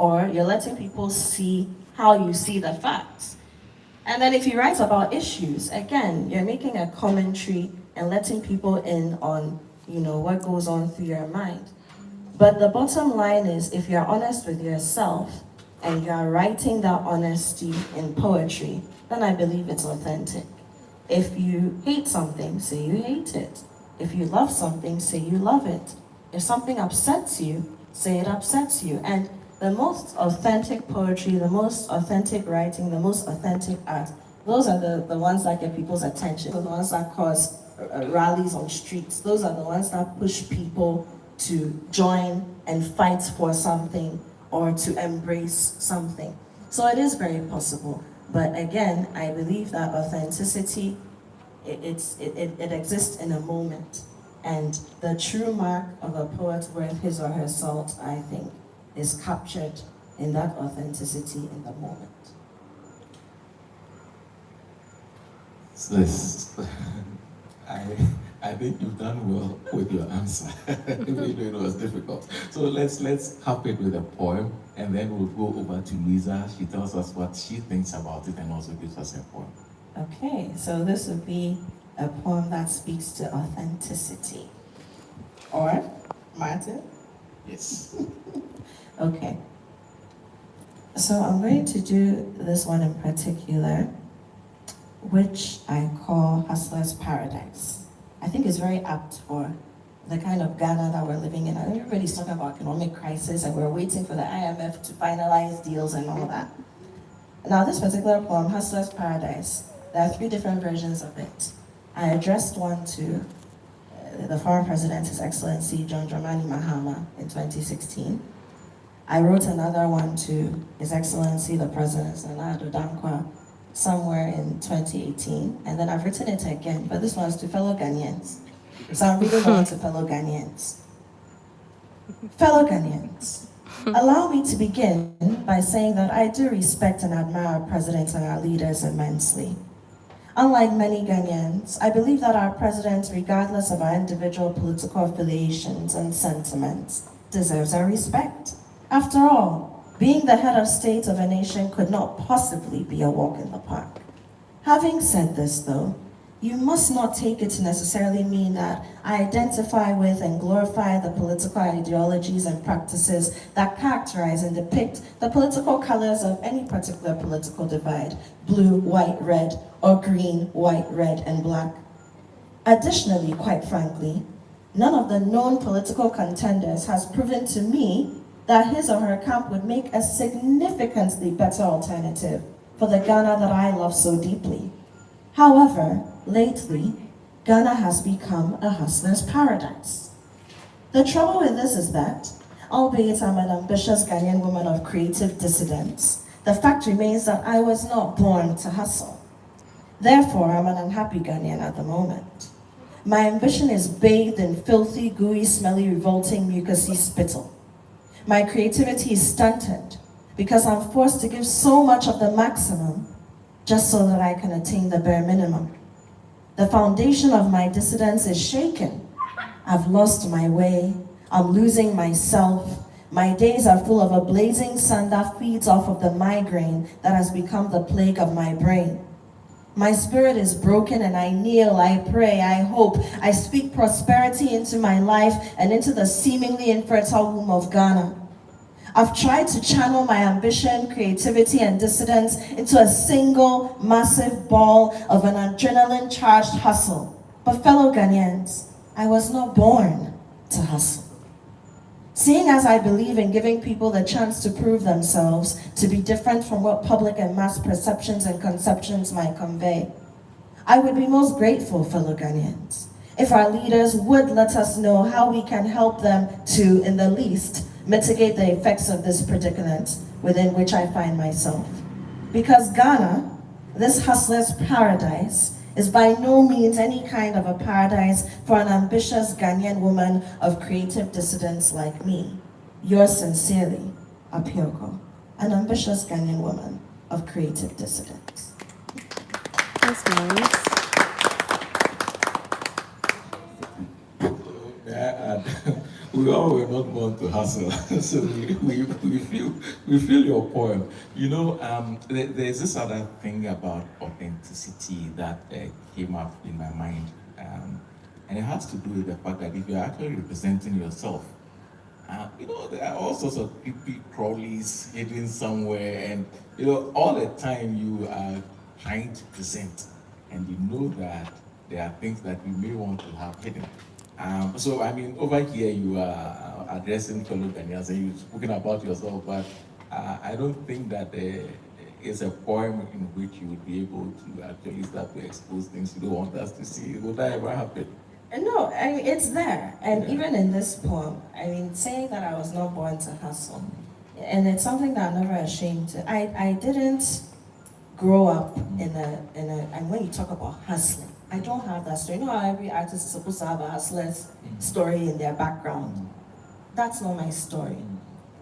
or you're letting people see how you see the facts. And then if you write about issues, again, you're making a commentary and letting people in on, what goes on through your mind. But the bottom line is, if you're honest with yourself and you're writing that honesty in poetry, then I believe it's authentic. If you hate something, say you hate it. If you love something, say you love it. If something upsets you, say it upsets you. And the most authentic poetry, the most authentic writing, the most authentic art, those are the ones that get people's attention. The ones that cause rallies on streets. Those are the ones that push people to join and fight for something or to embrace something. So it is very possible. But again, I believe that authenticity, it exists in a moment. And the true mark of a poet worth his or her salt, I think, is captured in that authenticity in the moment. Yes. I think you've done well with your answer, even though it was difficult. So let's cap it with a poem, and then we'll go over to Lisa. She tells us what she thinks about it and also gives us a poem. Okay, so this would be a poem that speaks to authenticity. Or, Martin? Yes. Okay. So I'm going to do this one in particular, which I call Hustler's Paradise. I think it's very apt for the kind of Ghana that we're living in. Everybody's talking about economic crisis and we're waiting for the IMF to finalize deals and all that. Now this particular poem, Hustler's Paradise, there are 3 different versions of it. I addressed one to the former president, His Excellency John Dramani Mahama, in 2016. I wrote another one to His Excellency the President, Nana Addo Dankwa, somewhere in 2018, and then I've written it again, but this one's to fellow Ghanaians. So I'm reading one to fellow Ghanaians. Fellow Ghanaians, allow me to begin by saying that I do respect and admire our president and our leaders immensely. Unlike many Ghanaians, I believe that our president, regardless of our individual political affiliations and sentiments, deserves our respect. After all, being the head of state of a nation could not possibly be a walk in the park. Having said this, though, you must not take it to necessarily mean that I identify with and glorify the political ideologies and practices that characterize and depict the political colors of any particular political divide: blue, white, red, or green, white, red, and black. Additionally, quite frankly, none of the known political contenders has proven to me that his or her camp would make a significantly better alternative for the Ghana that I love so deeply. However, lately, Ghana has become a hustler's paradise. The trouble with this is that, albeit I'm an ambitious Ghanaian woman of creative dissidence, the fact remains that I was not born to hustle. Therefore, I'm an unhappy Ghanaian at the moment. My ambition is bathed in filthy, gooey, smelly, revolting, mucousy spittle. My creativity is stunted because I'm forced to give so much of the maximum just so that I can attain the bare minimum. The foundation of my dissidence is shaken. I've lost my way. I'm losing myself. My days are full of a blazing sun that feeds off of the migraine that has become the plague of my brain. My spirit is broken and I kneel, I pray, I hope, I speak prosperity into my life and into the seemingly infertile womb of Ghana. I've tried to channel my ambition, creativity, and dissidence into a single massive ball of an adrenaline-charged hustle. But fellow Ghanaians, I was not born to hustle. Seeing as I believe in giving people the chance to prove themselves to be different from what public and mass perceptions and conceptions might convey, I would be most grateful, fellow Ghanaians, if our leaders would let us know how we can help them to, in the least, mitigate the effects of this predicament within which I find myself. Because Ghana, this hustler's paradise, is by no means any kind of a paradise for an ambitious Ghanaian woman of creative dissidence like me. Yours sincerely, Apioko, an ambitious Ghanaian woman of creative dissidence. That's nice. we all were not born to hustle, so we feel your poem. You know, there's this other thing about authenticity that came up in my mind, and it has to do with the fact that if you're actually representing yourself, you know, there are all sorts of creepy crawlies hidden somewhere, and you know, all the time you are trying to present, and you know that there are things that you may want to have hidden. So, I mean, over here you are addressing fellow Ghanaians and you've spoken about yourself, but I don't think that there is a poem in which you would be able to actually start to expose things you don't want us to see. Would that ever happen? No, I mean, it's there. And Yeah. even in this poem, I mean, saying that I was not born to hustle, and it's something that I'm never ashamed to. I didn't grow up in a, and when you talk about hustling, I don't have that story. You know how every artist is supposed to have a hustler's story in their background? That's not my story.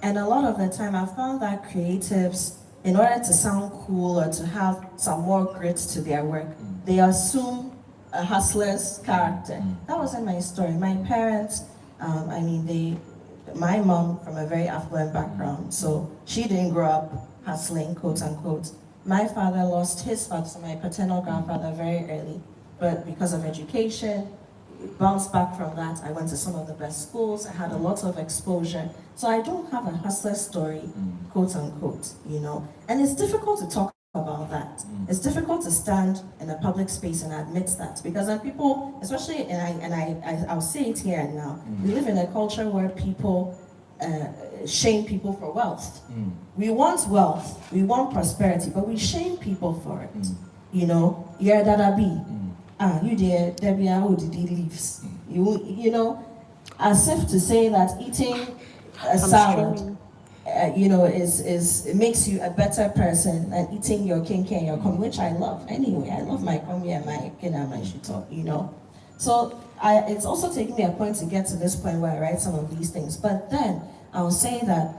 And a lot of the time, I found that creatives, in order to sound cool or to have some more grit to their work, they assume a hustler's character. That wasn't my story. My parents, I mean, my mom from a very affluent background, so she didn't grow up hustling, quote unquote. My father lost his father, so my paternal grandfather, very early, but because of education, bounced back from that. I went to some of the best schools. I had a lot of exposure. So I don't have a hustler story, quote unquote, you know. And it's difficult to talk about that. It's difficult to stand in a public space and admit that, because then people, especially, I'll say it here and now, we live in a culture where people shame people for wealth. We want wealth, we want prosperity, but we shame people for it. You know, you're that be. You there, Debbie, how did he leaves? You know, as if to say that eating a salad, you know, it makes you a better person than eating your kinke and your corn, which I love. Anyway, I love my corn and my kin and my shito, you know. So it's also taking me a point to get to this point where I write some of these things. But then I'll say that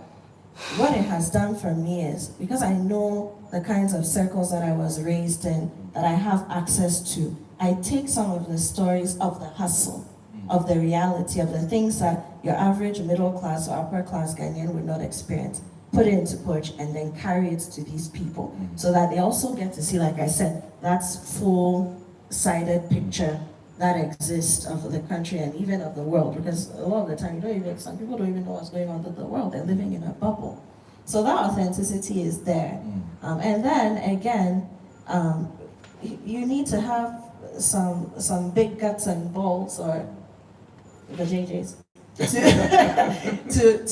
what it has done for me is, because I know the kinds of circles that I was raised in, that I have access to, I take some of the stories of the hustle, of the reality, of the things that your average middle class or upper class Ghanaian would not experience, put it into poetry, and then carry it to these people, so that they also get to see, like I said, that's full-sided picture that exists of the country and even of the world, because a lot of the time some people don't even know what's going on in the world. They're living in a bubble. So that authenticity is there. And then again, you need to have some big guts and balls, or the JJs,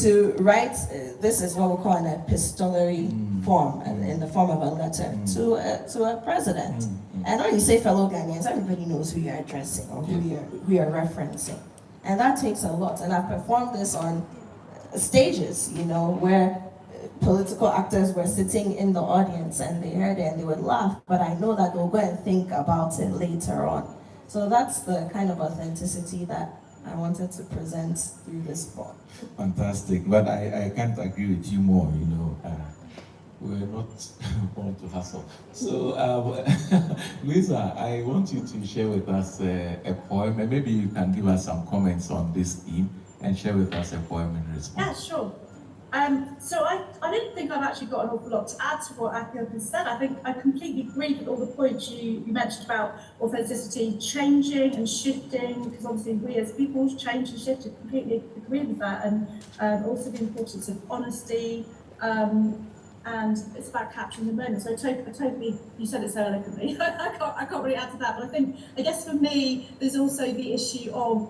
to write. This is what we call an epistolary form, in the form of a letter to a president. And when you say fellow Ghanaians, everybody knows who you're addressing or who you're referencing. And that takes a lot. And I've performed this on stages, you know, where political actors were sitting in the audience and they heard it and they would laugh, but I know that they'll go and think about it later on. So that's the kind of authenticity that I wanted to present through this book. Fantastic, but I can't agree with you more, you know. We're not born to hustle. So, Lisa, I want you to share with us a poem, and maybe you can give us some comments on this theme and share with us a poem in response. Yeah, sure. So I didn't think I've actually got an awful lot to add to what Akio has said. I think I completely agree with all the points you mentioned about authenticity changing and shifting, because obviously we as people change and shift. I completely agree with that, and also the importance of honesty, and it's about capturing the moment. So I totally, you said it so eloquently. I can't really add to that, but I guess for me, there's also the issue of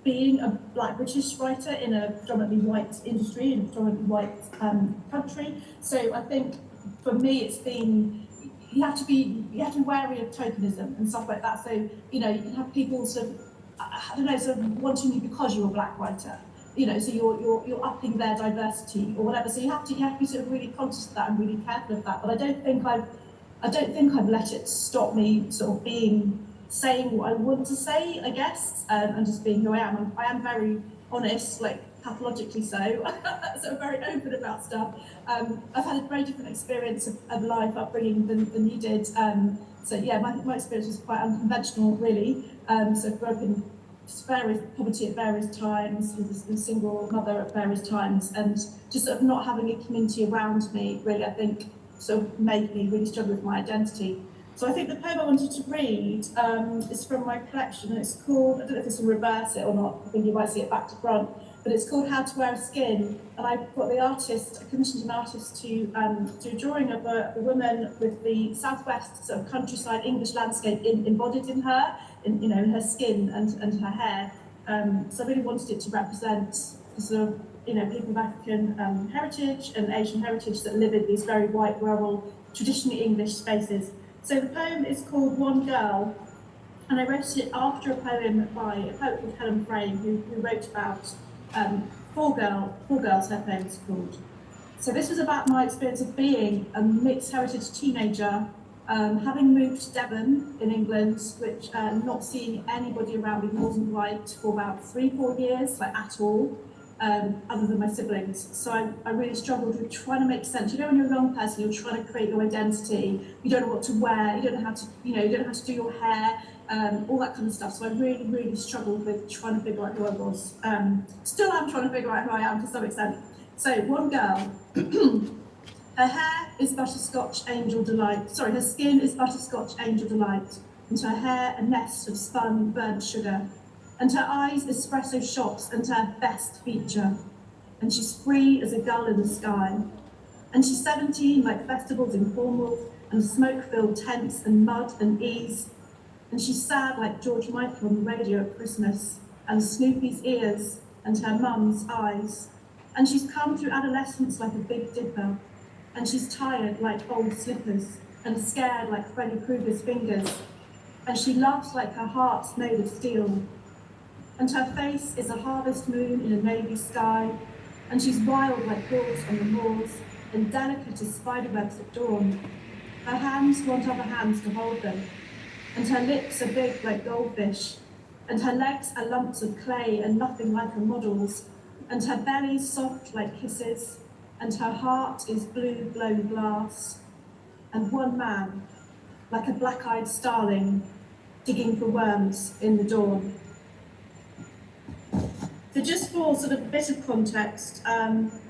being a Black British writer in a predominantly white industry, in a predominantly white country. So I think for me, it's been, you have to be wary of tokenism and stuff like that. So, you know, you can have people sort of, I don't know, sort of wanting you because you're a Black writer. You know, so you're upping their diversity or whatever. So you have to be sort of really conscious of that and really careful of that. But I don't think I've let it stop me sort of saying what I want to say, I guess, and just being who I am. I am very honest, like pathologically so, so very open about stuff. I've had a very different experience of life upbringing than you did. So yeah, my experience was quite unconventional, really. So I grew up in various poverty at various times, with a single mother at various times, and just sort of not having a community around me really, I think, sort of made me really struggle with my identity. So I think the poem I wanted to read is from my collection, and it's called, I don't know if this will reverse it or not, I think you might see it back to front, but it's called How to Wear a Skin, and I've got the artist, I commissioned an artist to do a drawing of a woman with the southwest sort of countryside English landscape embodied in her, in her skin and her hair. So I really wanted it to represent the sort of, people of African heritage and Asian heritage that live in these very white, rural, traditionally English spaces. So the poem is called One Girl, and I wrote it after a poem by a poet called Helen Frame, who wrote about Four Girls, her poem is called. So this was about my experience of being a mixed heritage teenager, having moved to Devon in England, which not seeing anybody around me more than white for about 3-4 years, like at all, other than my siblings. So I really struggled with trying to make sense. When you're a young person, you're trying to create your identity. You don't know what to wear. You don't know how to, you don't know how to do your hair. All that kind of stuff. So I really, really struggled with trying to figure out who I was. Still am trying to figure out who I am to some extent. So One Girl. Her hair is butterscotch angel delight. Sorry, her skin is butterscotch angel delight, and her hair a nest of spun burnt sugar, and her eyes espresso shots, and her best feature. And she's free as a gull in the sky. And she's 17 like festivals in Cornwall, and smoke-filled tents and mud and ease. And she's sad like George Michael on the radio at Christmas, and Snoopy's ears, and her mum's eyes. And she's come through adolescence like a big dipper, and she's tired like old slippers, and scared like Freddy Krueger's fingers. And she laughs like her heart's made of steel. And her face is a harvest moon in a navy sky, and she's wild like bulls on the moors, and delicate as spiderwebs at dawn. Her hands want other hands to hold them, and her lips are big like goldfish, and her legs are lumps of clay and nothing like a model's, and her belly's soft like kisses, and her heart is blue blown glass. And one man, like a black-eyed starling, digging for worms in the dawn. So just for sort of a bit of context,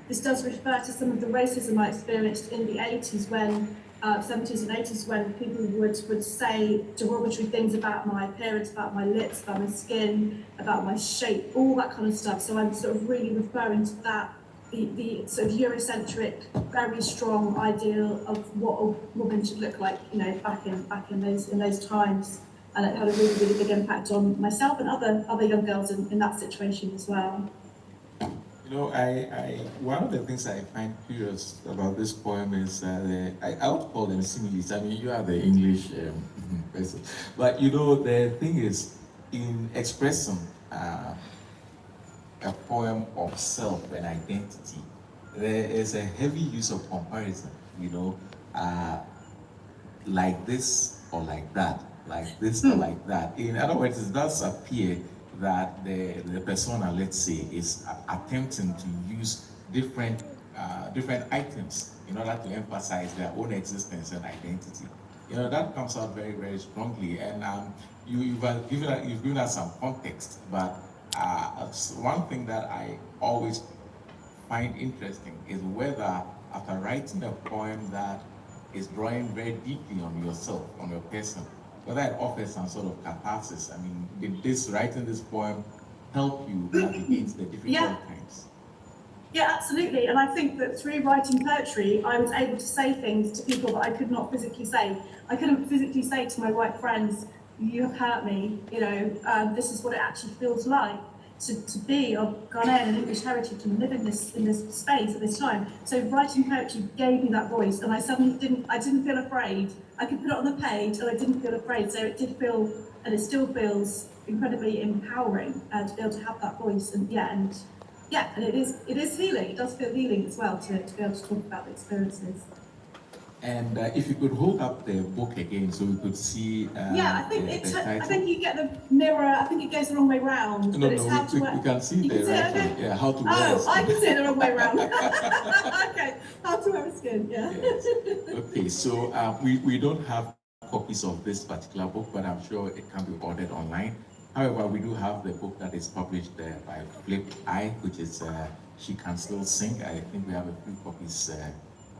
this does refer to some of the racism I experienced in the 80s when 70s and 80s when people would say derogatory things about my appearance, about my lips, about my skin, about my shape, all that kind of stuff. So I'm sort of really referring to that, the sort of Eurocentric, very strong ideal of what a woman should look like, back in those times. And it had a really, really big impact on myself and other young girls in that situation as well. I one of the things I find curious about this poem is I would call them similes. I mean, you are the English person, but the thing is, in expressing a poem of self and identity, there is a heavy use of comparison. Like this or like that, like this or like that. In other words, it does appear that the persona, let's say, is attempting to use different items in order to emphasize their own existence and identity. That comes out very, very strongly. And you've given us some context, but one thing that I always find interesting is whether after writing a poem that is drawing very deeply on yourself, on your person, whether it offers some sort of catharsis. I mean, did writing this poem help you navigate the difficult times? Yeah, absolutely. And I think that through writing poetry, I was able to say things to people that I could not physically say. I couldn't physically say to my white friends, "You have hurt me, this is what it actually feels like to be of Ghanaian and English heritage and live in this space at this time." So writing poetry gave me that voice, and I suddenly didn't feel afraid. I could put it on the page, and I didn't feel afraid. So it did feel, and it still feels, incredibly empowering to be able to have that voice. And it is healing. It does feel healing as well to be able to talk about the experiences. And if you could hold up the book again so we could see I think you get the mirror. I think it goes the wrong way round. No, we can see the right way. Yeah, how to wear a skin. I can see it the wrong way round. Okay, how to wear a skin, yeah. Yes. Okay, so we don't have copies of this particular book, but I'm sure it can be ordered online. However, we do have the book that is published by Flip I, which is She Can Still Sing. I think we have a few copies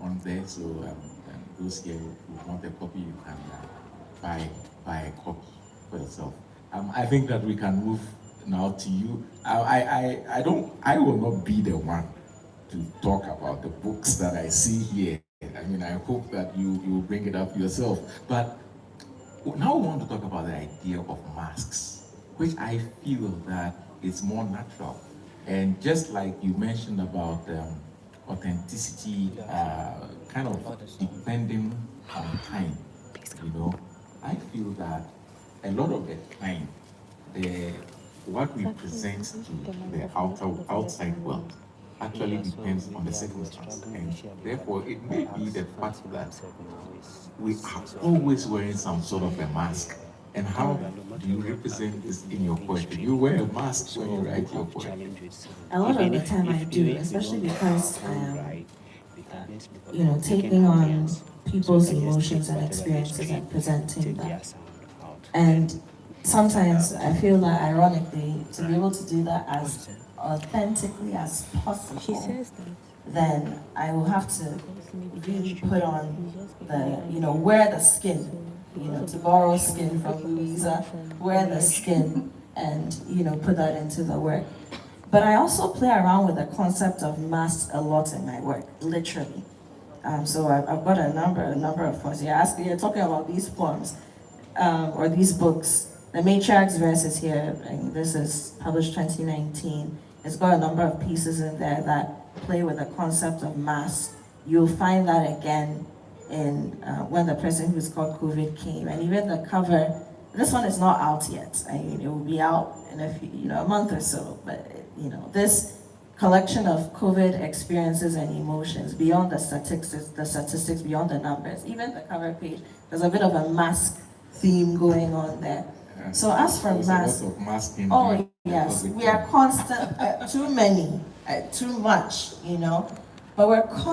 on there. So those here who want a copy, you can buy a copy for yourself. I think that we can move now to you. I will not be the one to talk about the books that I see here. I mean, I hope that you bring it up yourself. But now we want to talk about the idea of masks, which I feel that is more natural. And just like you mentioned about authenticity, kind of depending on time, you know, I feel that a lot of the time, what we present to the outside world actually depends on the circumstance. And therefore, it may be the fact that we are always wearing some sort of a mask. And how do you represent this in your poetry? You wear a mask when you write your poetry. A lot of the time I do, especially because I am, taking on people's emotions and experiences and presenting them. And sometimes I that ironically, to be able to do that as authentically as possible, She says that. then I will have to really put on wear the skin, to borrow skin from Louisa, wear the skin and, put that into the work. But I also play around with the concept of masks a lot in my work, literally. So I've got a number of poems. You're talking about these poems or these books. The Matriarch's verse is here, and this is published 2019. It's got a number of pieces in there that play with the concept of mass. You'll find that again in When the Person Who's Called COVID Came, and even the cover. This one is not out yet. I mean, it will be out in a month or so. But this collection of COVID experiences and emotions beyond the statistics beyond the numbers. Even the cover page, there's a bit of a mask theme going on there. So as for mask, oh yes, we are constant, too many, too much, but we're